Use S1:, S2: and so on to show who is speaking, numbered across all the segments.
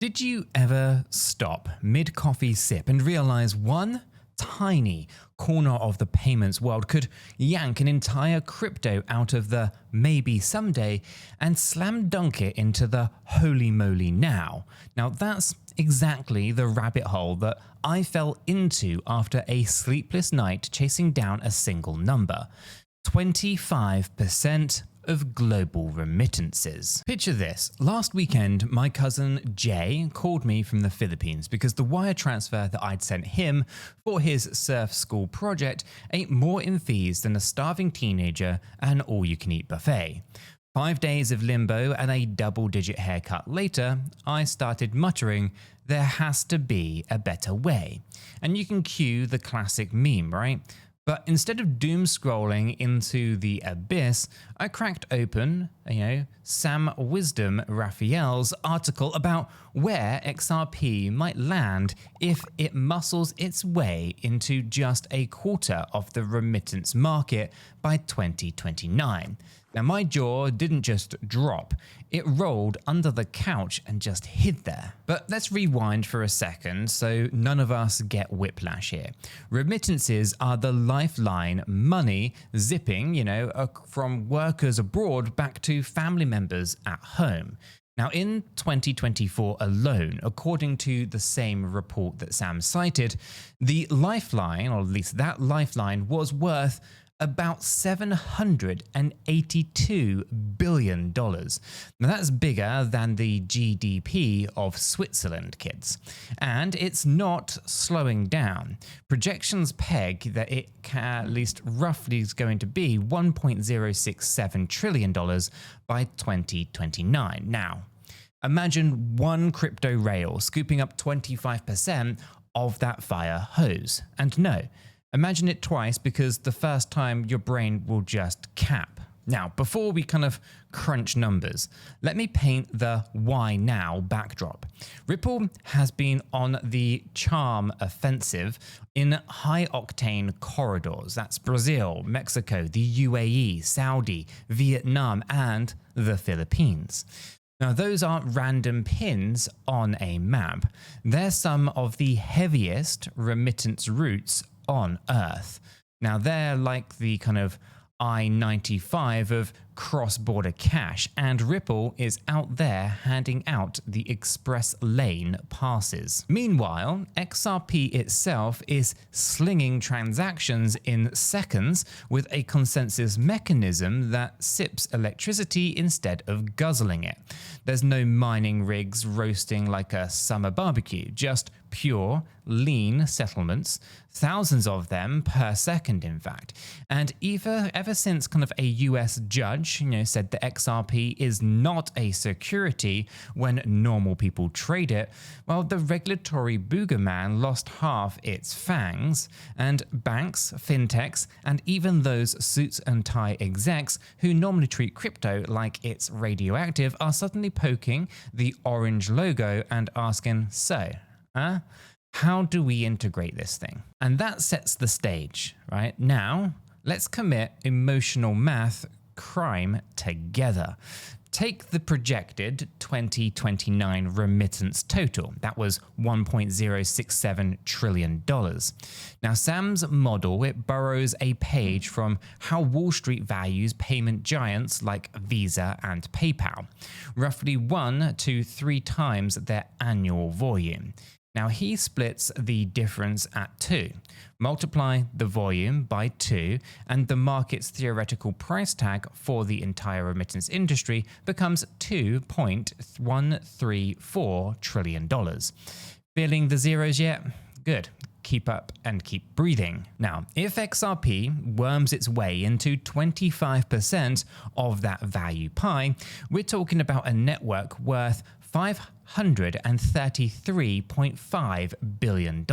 S1: Did you ever stop mid-coffee sip and realize one tiny corner of the payments world could yank an entire crypto out of the maybe someday and slam dunk it into the holy moly now? Now that's exactly the rabbit hole that I fell into after a sleepless night chasing down a single number. 25% of global remittances. Picture this. Last weekend, my cousin Jay called me from the Philippines because the wire transfer that I'd sent him for his surf school project ate more in fees than a starving teenager at an all-you-can-eat buffet. 5 days of limbo and a double-digit haircut later, I started muttering, "There has to be a better way." And you can cue the classic meme, right? But instead of doom scrolling into the abyss, I cracked open, Sam Wisdom Raphael's article about where XRP might land if it muscles its way into just a quarter of the remittance market by 2029. Now my jaw didn't just drop, it rolled under the couch and just hid there. But let's rewind for a second so none of us get whiplash here. Remittances are the lifeline money zipping, from workers abroad back to family members at home. Now in 2024 alone, according to the same report that Sam cited, the lifeline, or at least that lifeline, was worth about $782 billion. Now that's bigger than the GDP of Switzerland, kids. And it's not slowing down. Projections peg that it at least roughly is going to be $1.067 trillion by 2029. Now, imagine one crypto rail scooping up 25% of that fire hose. And no, imagine it twice because the first time your brain will just cap. Now, before we kind of crunch numbers, let me paint the why now backdrop. Ripple has been on the charm offensive in high-octane corridors. That's Brazil, Mexico, the UAE, Saudi, Vietnam, and the Philippines. Now, those aren't random pins on a map. They're some of the heaviest remittance routes on Earth. Now they're like the kind of I-95 of cross-border cash, and Ripple is out there handing out the express lane passes. Meanwhile, XRP itself is slinging transactions in seconds with a consensus mechanism that sips electricity instead of guzzling it. There's no mining rigs roasting like a summer barbecue, just pure, lean settlements, thousands of them per second in fact. And ever since kind of a US judge said that XRP is not a security when normal people trade it, well, the regulatory boogeyman lost half its fangs, and banks, fintechs, and even those suits and tie execs who normally treat crypto like it's radioactive are suddenly poking the orange logo and asking, so, how do we integrate this thing? And that sets the stage, right? Now, let's commit emotional math crime together. Take the projected 2029 remittance total. That was $1.067 trillion. Now, Sam's model, it borrows a page from how Wall Street values payment giants like Visa and PayPal, roughly 1 to 3 times their annual volume. Now he splits the difference at 2. Multiply the volume by 2 and the market's theoretical price tag for the entire remittance industry becomes $2.134 trillion. Feeling the zeros yet? Good. Keep up and keep breathing. Now, if XRP worms its way into 25% of that value pie, we're talking about a network worth $533.5 billion.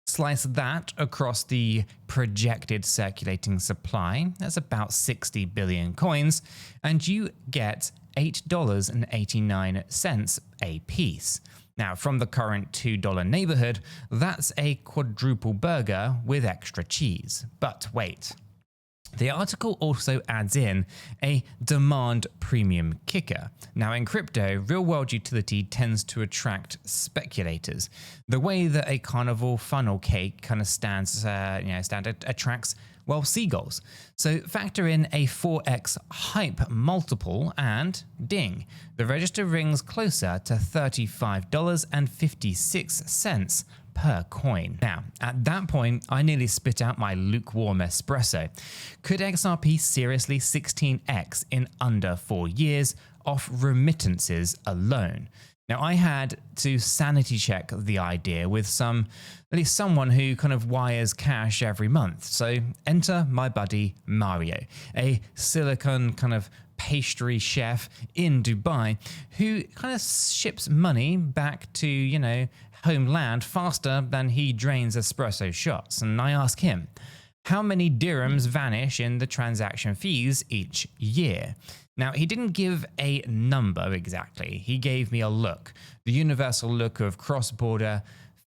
S1: Slice that across the projected circulating supply, that's about 60 billion coins, and you get $8.89 a piece. Now, from the current $2 neighborhood, that's a quadruple burger with extra cheese. But wait, The article also adds in a demand premium kicker. Now in crypto, real-world utility tends to attract speculators. The way that a carnival funnel cake kind of attracts, well, seagulls. So factor in a 4x hype multiple and ding, the register rings closer to $35.56 per coin. Now, at that point, I nearly spit out my lukewarm espresso. Could XRP seriously 16x in under 4 years off remittances alone? Now, I had to sanity check the idea with at least someone who kind of wires cash every month. So enter my buddy Mario, a silicon kind of pastry chef in Dubai who kind of ships money back to, homeland faster than he drains espresso shots. And I ask him, how many dirhams vanish in the transaction fees each year? Now, he didn't give a number exactly. He gave me a look, the universal look of cross-border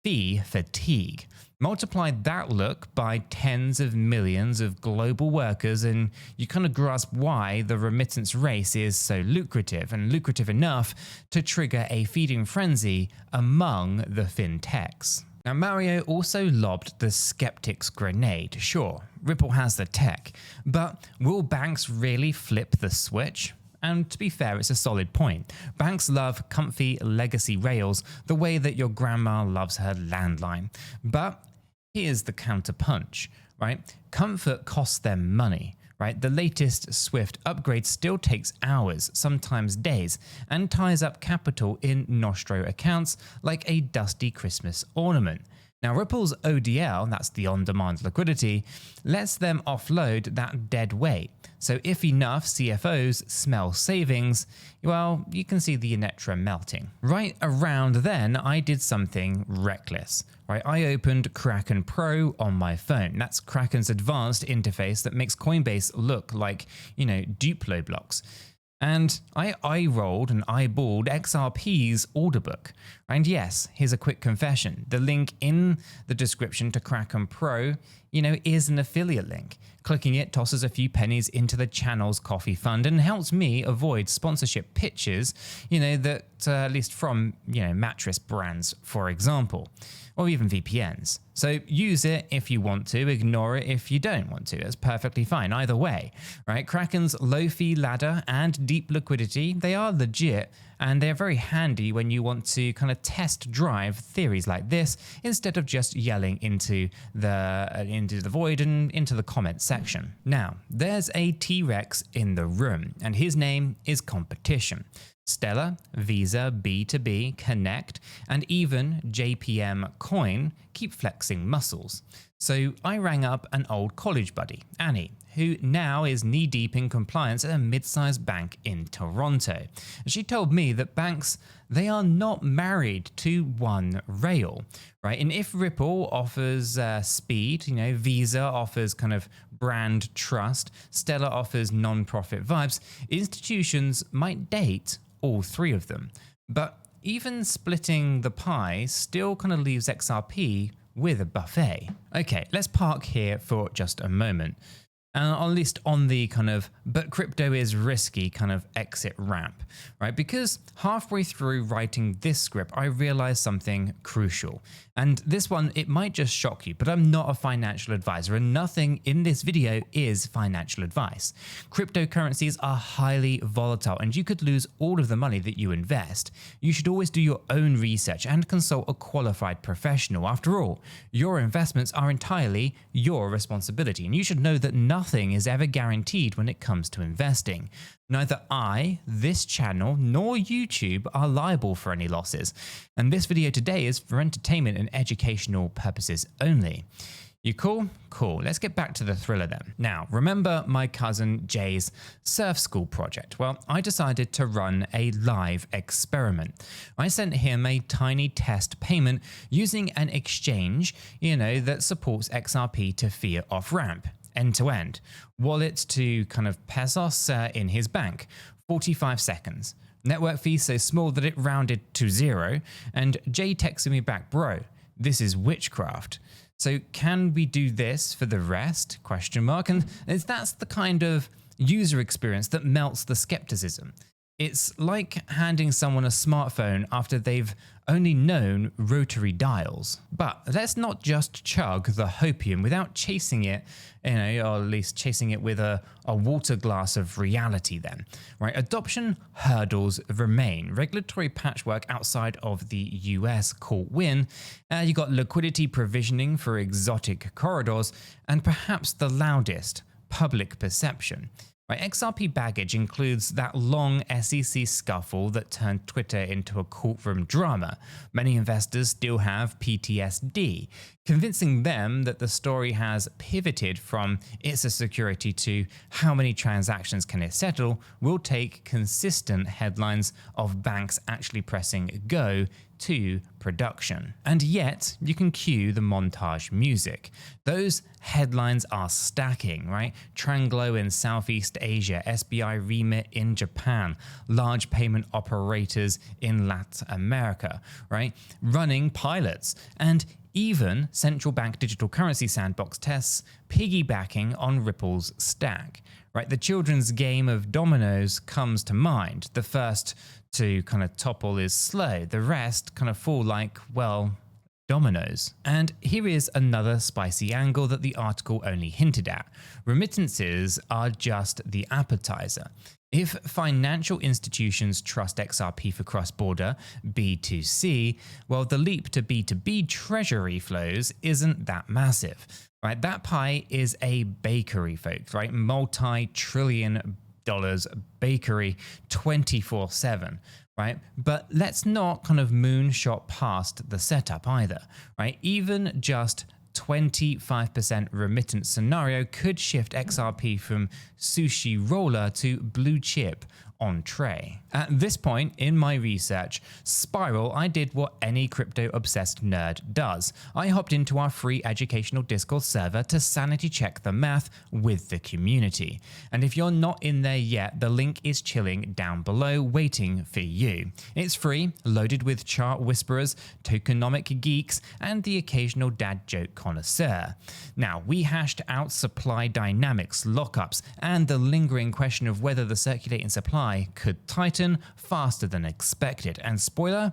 S1: fee fatigue. Multiplied that look by tens of millions of global workers and you kind of grasp why the remittance race is so lucrative, and lucrative enough to trigger a feeding frenzy among the fintechs. Now, Mario also lobbed the skeptic's grenade. Sure, Ripple has the tech, but will banks really flip the switch? And to be fair, it's a solid point. Banks love comfy legacy rails the way that your grandma loves her landline. But here's the counterpunch, right? Comfort costs them money, right? The latest Swift upgrade still takes hours, sometimes days, and ties up capital in Nostro accounts like a dusty Christmas ornament. Now, Ripple's ODL, that's the on-demand liquidity, lets them offload that dead weight. So if enough CFOs smell savings, well, you can see the Enetra melting. Right around then, I did something reckless. Right, I opened Kraken Pro on my phone. That's Kraken's advanced interface that makes Coinbase look like, Duplo blocks. And I eye-rolled and eyeballed XRP's order book. And yes, here's a quick confession. The link in the description to Kraken Pro, is an affiliate link. Clicking it tosses a few pennies into the channel's coffee fund and helps me avoid sponsorship pitches, that at least from, mattress brands, for example, or even VPNs. So use it if you want to, ignore it if you don't want to. It's perfectly fine either way, right? Kraken's low fee ladder and deep liquidity, they are legit, and they're very handy when you want to kind of test drive theories like this instead of just yelling into the void and into the comment section. Now, there's a T-Rex in the room, and his name is competition. Stellar, Visa, B2B, Connect, and even JPM Coin keep flexing muscles. So I rang up an old college buddy, Annie, who now is knee-deep in compliance at a mid-sized bank in Toronto. She told me that banks, they are not married to one rail, right? And if Ripple offers speed, Visa offers kind of brand trust, Stellar offers non-profit vibes, institutions might date all three of them. But even splitting the pie still kind of leaves XRP with a buffet. Okay, let's park here for just a moment. At least on the kind of, but crypto is risky kind of exit ramp, right? Because halfway through writing this script, I realized something crucial. And this one, it might just shock you, but I'm not a financial advisor and nothing in this video is financial advice. Cryptocurrencies are highly volatile and you could lose all of the money that you invest. You should always do your own research and consult a qualified professional. After all, your investments are entirely your responsibility, and you should know that nothing is ever guaranteed when it comes to investing. Neither I, this channel, nor YouTube are liable for any losses, and this video today is for entertainment and educational purposes only. You cool? Cool. Let's get back to the thriller then. Now, remember my cousin Jay's surf school project? Well, I decided to run a live experiment. I sent him a tiny test payment using an exchange, that supports XRP to fiat off-ramp, end-to-end. Wallet to kind of pesos in his bank, 45 seconds. Network fee so small that it rounded to 0, and Jay texted me back, bro, this is witchcraft. So can we do this for the rest? Question mark. And that's the kind of user experience that melts the skepticism. It's like handing someone a smartphone after they've only known rotary dials. But let's not just chug the hopium without chasing it, or at least chasing it with a water glass of reality then, right? Adoption hurdles remain. Regulatory patchwork outside of the US court win. You got liquidity provisioning for exotic corridors, and perhaps the loudest, public perception. Right, XRP baggage includes that long SEC scuffle that turned Twitter into a courtroom drama. Many investors still have PTSD, convincing them that the story has pivoted from it's a security to how many transactions can it settle will take consistent headlines of banks actually pressing go to production. And yet, you can cue the montage music. Those headlines are stacking, right? Tranglo in Southeast Asia, SBI Remit in Japan, large payment operators in Latin America, right? Running pilots, and even central bank digital currency sandbox tests piggybacking on Ripple's stack, right? The children's game of dominoes comes to mind. The first to kind of topple is slow. The rest kind of fall like, well, dominoes. And here is another spicy angle that the article only hinted at. Remittances are just the appetizer. If financial institutions trust XRP for cross-border B2C, well, the leap to B2B treasury flows isn't that massive, right? That pie is a bakery, folks, right? Multi-trillion dollars bakery 24/7, right? But let's not kind of moonshot past the setup either, right? Even just 25% remittance scenario could shift XRP from sushi roller to blue chip on tray. At this point in my research spiral, I did what any crypto-obsessed nerd does. I hopped into our free educational Discord server to sanity check the math with the community. And if you're not in there yet, the link is chilling down below waiting for you. It's free, loaded with chart whisperers, tokenomic geeks, and the occasional dad joke connoisseur. Now, we hashed out supply dynamics, lockups, and the lingering question of whether the circulating supply could tighten faster than expected. And spoiler,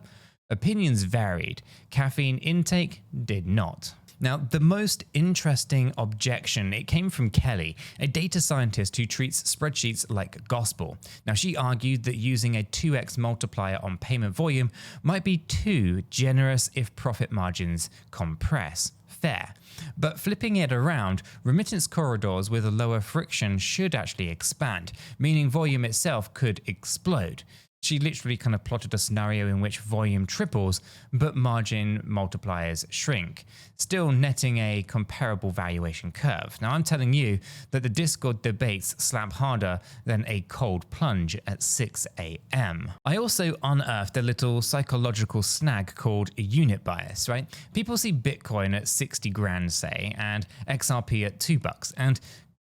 S1: opinions varied. Caffeine intake did not. Now, the most interesting objection, it came from Kelly, a data scientist who treats spreadsheets like gospel. Now, she argued that using a 2x multiplier on payment volume might be too generous if profit margins compress. Fair. But flipping it around, remittance corridors with a lower friction should actually expand, meaning volume itself could explode. She literally kind of plotted a scenario in which volume triples, but margin multipliers shrink, still netting a comparable valuation curve. Now, I'm telling you that the Discord debates slap harder than a cold plunge at 6 a.m. I also unearthed a little psychological snag called unit bias, right? People see Bitcoin at 60 grand, say, and XRP at $2, and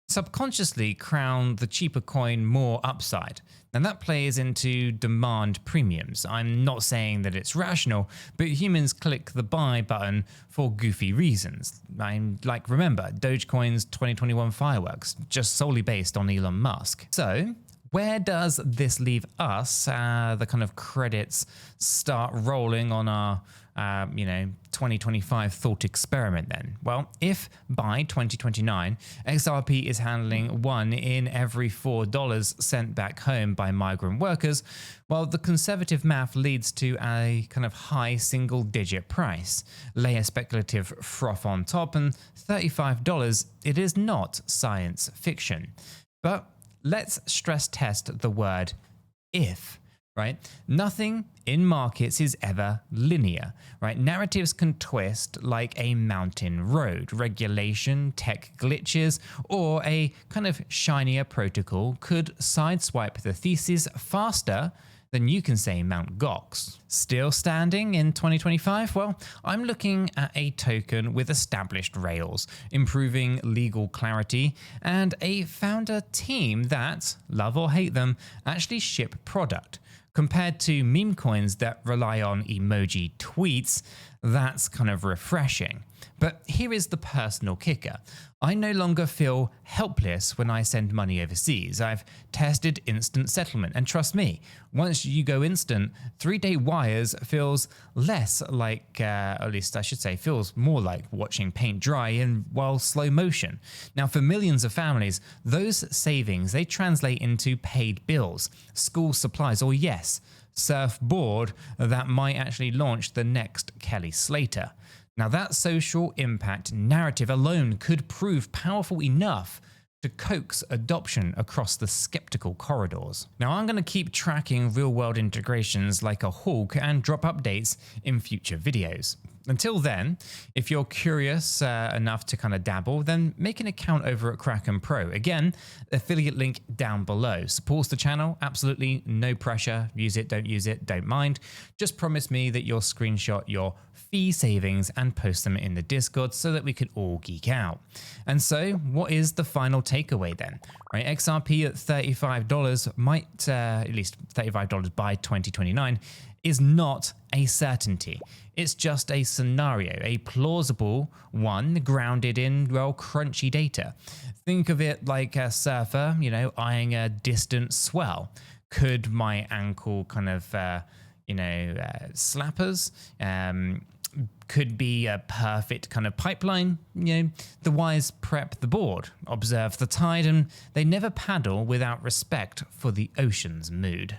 S1: subconsciously crown the cheaper coin more upside. And that plays into demand premiums. I'm not saying that it's rational, but humans click the buy button for goofy reasons. Remember, Dogecoin's 2021 fireworks, just solely based on Elon Musk. So, where does this leave us? The kind of credits start rolling on our 2025 thought experiment then? Well, if by 2029 XRP is handling 1 in every $4 sent back home by migrant workers, well, the conservative math leads to a kind of high single-digit price. Lay a speculative froth on top, and $35, it is not science fiction. But let's stress test the word if. Right? Nothing in markets is ever linear, right? Narratives can twist like a mountain road. Regulation, tech glitches, or a kind of shinier protocol could sideswipe the thesis faster than you can say Mount Gox. Still standing in 2025? Well, I'm looking at a token with established rails, improving legal clarity, and a founder team that, love or hate them, actually ship product. Compared to meme coins that rely on emoji tweets, that's kind of refreshing. But here is the personal kicker. I no longer feel helpless when I send money overseas. I've tested instant settlement, and trust me, once you go instant, 3-day wires feels less like, at least I should say, feels more like watching paint dry in slow motion. Now, for millions of families, those savings, they translate into paid bills, school supplies, or yes, surfboard that might actually launch the next Kelly Slater. Now, that social impact narrative alone could prove powerful enough to coax adoption across the skeptical corridors. Now, I'm going to keep tracking real-world integrations like a hawk and drop updates in future videos. Until then, if you're curious enough to kind of dabble, then make an account over at Kraken Pro. Again, affiliate link down below. Supports the channel, absolutely no pressure. Use it, don't mind. Just promise me that you'll screenshot your fee savings and post them in the Discord so that we could all geek out. And so, what is the final takeaway then? Right, XRP at $35 might, at least $35 by 2029, is not a certainty. It's just a scenario, a plausible one grounded in, crunchy data. Think of it like a surfer, eyeing a distant swell. Could my ankle kind of, slappers? Could be a perfect kind of pipeline. The wise prep the board, observe the tide, and they never paddle without respect for the ocean's mood.